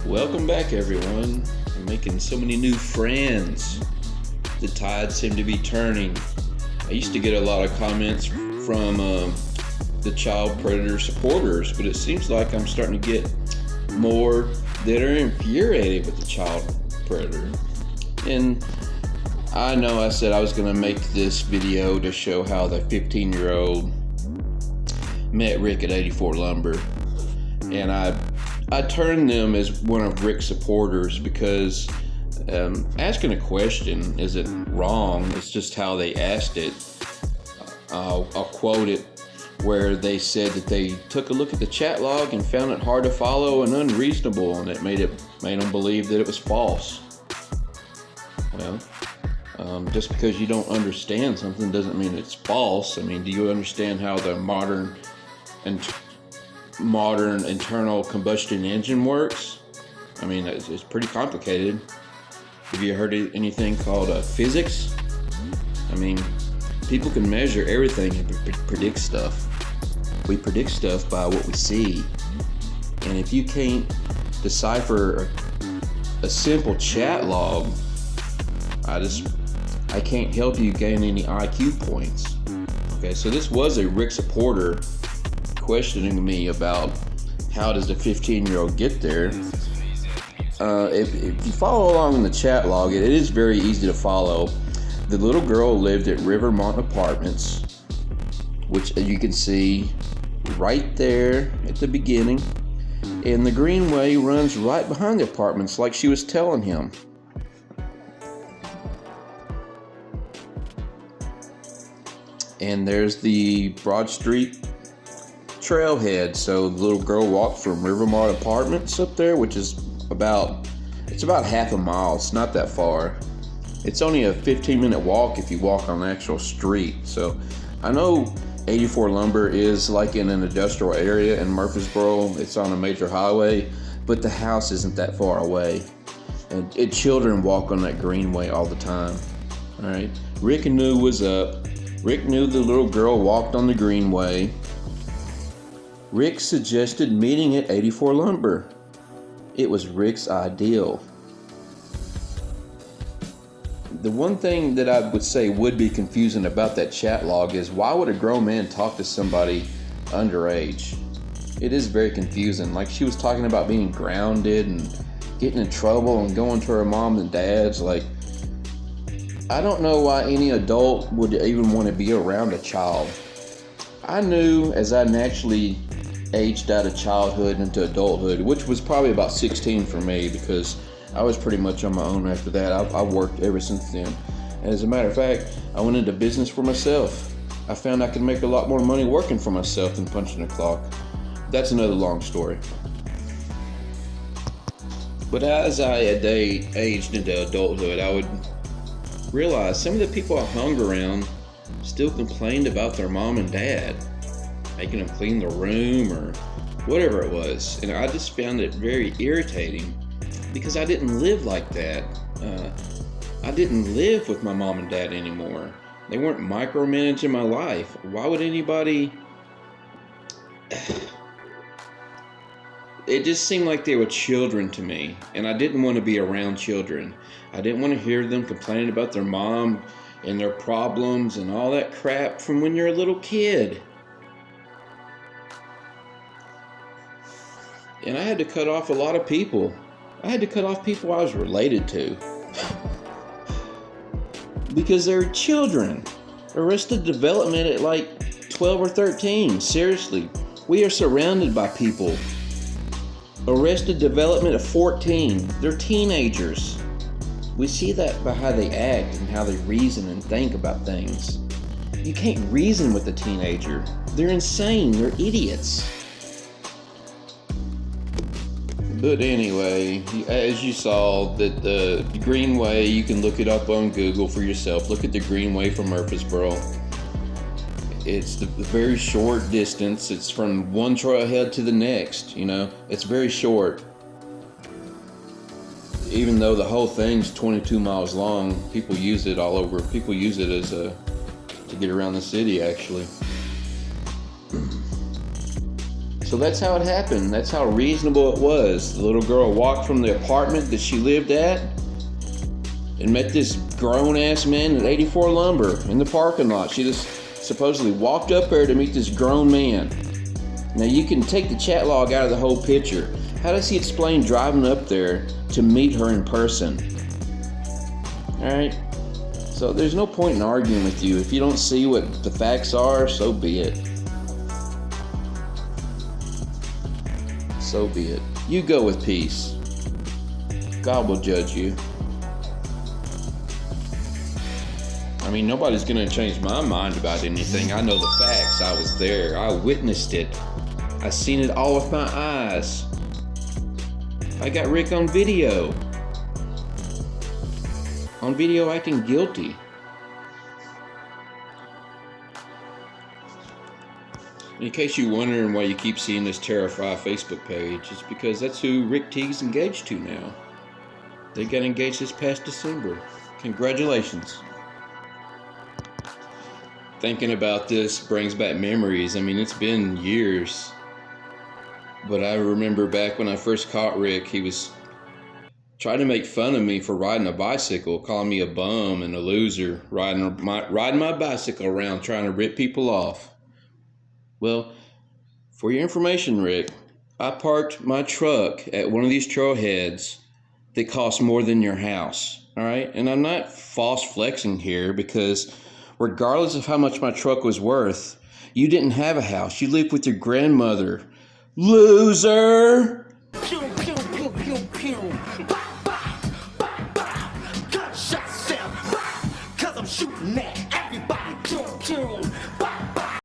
Welcome back, everyone. I'm making so many new friends. The tide seemed to be turning. I used to get a lot of comments from the child predator supporters, but it seems like I'm starting to get more that are infuriated with the child predator. And I know I said I was going to make this video to show how the 15-year-old met Rick at 84 Lumber. And I turned them as one of Rick's supporters because asking a question isn't wrong. It's just how they asked it. I'll quote it where they said that they took a look at the chat log and found it hard to follow and unreasonable, and it made them believe that it was false. Well, just because you don't understand something doesn't mean it's false. I mean, do you understand how the modern internal combustion engine works? I mean, it's pretty complicated. Have you heard of anything called physics? I mean, people can measure everything and predict stuff. We predict stuff by what we see. And if you can't decipher a simple chat log, I can't help you gain any IQ points. Okay, so this was a Rick supporter questioning me about how does the 15-year-old get there. If you follow along in the chat log, it is very easy to follow. The little girl lived at Rivermont Apartments, which you can see right there at the beginning, and the greenway runs right behind the apartments like she was telling him. And there's the Broad Street trailhead. So the little girl walked from Rivermont Apartments up there, which is about half a mile. It's not that far. It's only a 15-minute walk if you walk on the actual street. So I know 84 Lumber is like in an industrial area in Murfreesboro. It's on a major highway, but the house isn't that far away. And children walk on that greenway all the time. All right. Rick knew was up. Rick knew the little girl walked on the greenway. Rick suggested meeting at 84 Lumber. It was Rick's ideal. The one thing that I would say would be confusing about that chat log is why would a grown man talk to somebody underage? It is very confusing. Like, she was talking about being grounded and getting in trouble and going to her mom and dad's. Like, I don't know why any adult would even want to be around a child. I knew as I naturally aged out of childhood into adulthood, which was probably about 16 for me, because I was pretty much on my own after that. I've worked ever since then. And as a matter of fact, I went into business for myself. I found I could make a lot more money working for myself than punching a clock. That's another long story. But as I aged into adulthood, I would realize some of the people I hung around still complained about their mom and dad, making them clean the room or whatever it was. And I just found it very irritating because I didn't live like that. I didn't live with my mom and dad anymore. They weren't micromanaging my life. Why would anybody... It just seemed like they were children to me, and I didn't want to be around children. I didn't want to hear them complaining about their mom and their problems and all that crap from when you're a little kid. And I had to cut off a lot of people. I had to cut off people I was related to. Because they're children. Arrested development at like 12 or 13. Seriously. We are surrounded by people. Arrested development at 14. They're teenagers. We see that by how they act and how they reason and think about things. You can't reason with a teenager. They're insane. They're idiots. But anyway, as you saw, that the Greenway, you can look it up on Google for yourself. Look at the Greenway from Murfreesboro. It's the very short distance. It's from one trailhead to the next, It's very short. Even though the whole thing's 22 miles long, people use it all over. People use it to get around the city, actually. So that's how it happened. That's how reasonable it was. The little girl walked from the apartment that she lived at and met this grown-ass man at 84 Lumber in the parking lot. She just supposedly walked up there to meet this grown man. Now you can take the chat log out of the whole picture. How does he explain driving up there to meet her in person? Alright? So there's no point in arguing with you. If you don't see what the facts are, so be it. So be it. You go with peace. God will judge you. I mean, nobody's going to change my mind about anything. I know the facts. I was there. I witnessed it. I seen it all with my eyes. I got Rick on video. On video acting guilty. In case you're wondering why you keep seeing this Terrify Facebook page, it's because that's who Rick Teague's engaged to now. They got engaged this past December. Congratulations. Thinking about this brings back memories. I mean, it's been years. But I remember back when I first caught Rick, he was trying to make fun of me for riding a bicycle, calling me a bum and a loser, riding my bicycle around trying to rip people off. Well, for your information, Rick, I parked my truck at one of these trailheads that cost more than your house, all right? And I'm not false flexing here because regardless of how much my truck was worth, you didn't have a house. You lived with your grandmother. Loser!